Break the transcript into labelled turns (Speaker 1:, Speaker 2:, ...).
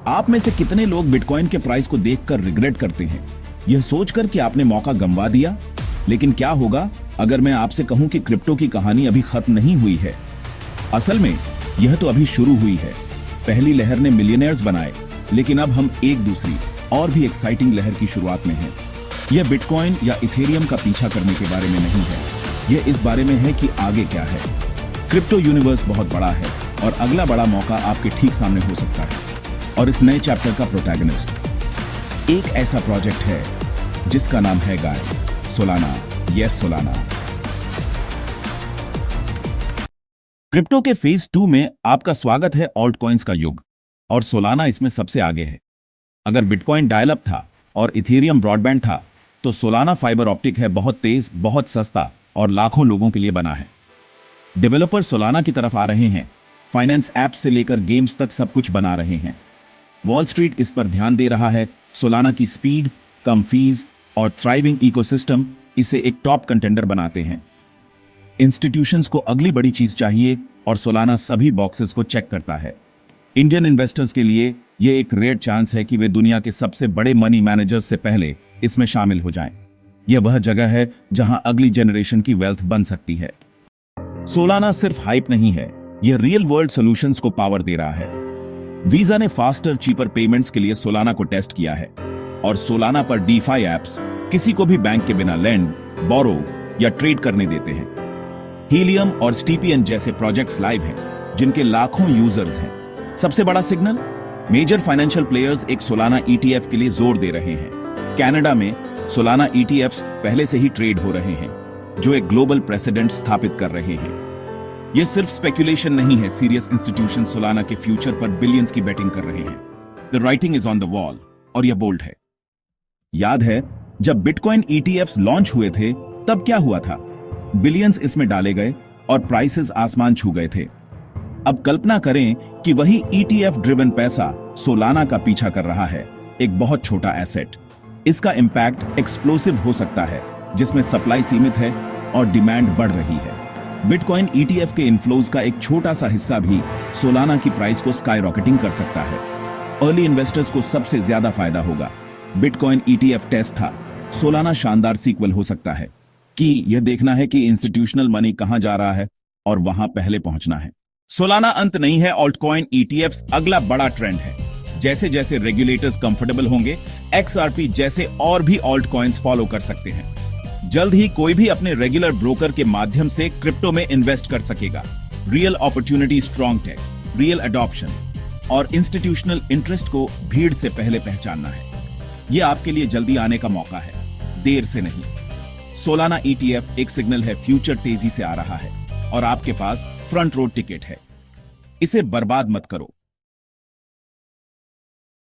Speaker 1: आप में से कितने लोग बिटकॉइन के प्राइस को देखकर रिग्रेट करते हैं, यह सोचकर कि आपने मौका गंवा दिया? लेकिन क्या होगा अगर मैं आपसे कहूं कि क्रिप्टो की कहानी अभी खत्म नहीं हुई है? असल में यह तो अभी शुरू हुई है। पहली लहर ने मिलियनेयर्स बनाए, लेकिन अब हम एक दूसरी और भी एक्साइटिंग लहर की शुरुआत में हैं। यह बिटकॉइन या इथेरियम का पीछा करने के बारे में नहीं है, यह इस बारे में है कि आगे क्या है। क्रिप्टो यूनिवर्स बहुत बड़ा है और अगला बड़ा मौका आपके ठीक सामने हो सकता है। और इस नए चैप्टर का प्रोटैगनिस्ट एक ऐसा प्रोजेक्ट है जिसका नाम है guys Solana. Yes, Solana. Crypto के फेज 2 में आपका स्वागत है। ऑल्ट कॉइन्स का युग, और सोलाना इसमें सबसे आगे है। अगर बिटकॉइन डायल अप था और इथेरियम ब्रॉडबैंड था, तो सोलाना फाइबर ऑप्टिक है, बहुत तेज, बहुत सस्ता और लाखों लोगों के लिए बना है। डेवलपर सोलाना की तरफ आ रहे हैं, फाइनेंस ऐप्स से लेकर गेम्स तक सब कुछ बना रहे हैं। वॉल स्ट्रीट इस पर ध्यान दे रहा है। सोलाना की स्पीड, कम फीस और थ्राइविंग इकोसिस्टम इसे एक टॉप कंटेंडर बनाते हैं। इंस्टीट्यूशंस को अगली बड़ी चीज चाहिए और सोलाना सभी बॉक्सेस को चेक करता है। इंडियन इन्वेस्टर्स के लिए यह एक रेयर चांस है कि वे दुनिया के सबसे बड़े मनी मैनेजर्स से पहले इसमें शामिल हो जाएं। यह वह जगह है जहां अगली जनरेशन की वेल्थ बन सकती है। सोलाना सिर्फ हाइप नहीं है, यह रियल वर्ल्ड सॉल्यूशंस को पावर दे रहा है। वीजा ने फास्टर चीपर पेमेंट्स के लिए सोलाना को टेस्ट किया है, और सोलाना पर डीफाई एप्स किसी को भी बैंक के बिना लेंड, बोरो या ट्रेड करने देते हैं। हीलियम और स्टीपियन जैसे प्रोजेक्ट्स लाइव हैं, जिनके लाखों यूजर्स हैं। सबसे बड़ा सिग्नल, मेजर फाइनेंशियल प्लेयर्स एक सोलाना ईटीएफ के लिए जोर दे रहे हैं। कनाडा में सोलाना ईटीएफ्स पहले से ही ट्रेड हो रहे हैं, जो एक ग्लोबल प्रेसिडेंट स्थापित कर रहे हैं। यह सिर्फ स्पेकुलेशन नहीं है, सीरियस इंस्टीट्यूशन सोलाना के फ्यूचर पर बिलियंस की बेटिंग कर रहे हैं। The writing is on the wall, और यह बोल्ड है। याद है जब बिटकॉइन ईटीएफ्स लॉन्च हुए थे, तब क्या हुआ था? बिलियंस इसमें डाले गए और प्राइसेस आसमान छू गए थे। अब कल्पना करें कि वही ईटीएफ ड्रिवन पैसा सोलाना का पीछा कर रहा है, एक बहुत छोटा एसेट। इसका इंपैक्ट एक्सप्लोसिव हो सकता है, जिसमें सप्लाई सीमित है और डिमांड बढ़ रही है। बिटकॉइन ईटीएफ के इनफ्लोज का एक छोटा सा हिस्सा भी सोलाना की प्राइस को स्काई रॉकेटिंग कर सकता है। अर्ली इन्वेस्टर्स को सबसे ज्यादा फायदा होगा। बिटकॉइन ईटीएफ टेस्ट था, सोलाना शानदार सीक्वल हो सकता है। कि यह देखना है कि इंस्टीट्यूशनल मनी कहां जा रहा है और वहां पहले पहुंचना है। सोलाना अंत नहीं है, ऑल्टकॉइन ईटीएफ्स अगला बड़ा ट्रेंड है। जैसे जैसे रेगुलेटर्स कंफर्टेबल होंगे, एक्सआरपी जैसे और भी ऑल्ट कॉइन्स फॉलो कर सकते हैं। जल्द ही कोई भी अपने रेगुलर ब्रोकर के माध्यम से क्रिप्टो में इन्वेस्ट कर सकेगा। Real opportunity, strong tech, real adoption और इंस्टीट्यूशनल इंटरेस्ट को भीड़ से पहले पहचानना है। यह आपके लिए जल्दी आने का मौका है, देर से नहीं। सोलाना ईटीएफ एक सिग्नल है, फ्यूचर तेजी से आ रहा है और आपके पास फ्रंट रो टिकट है। इसे बर्बाद मत करो।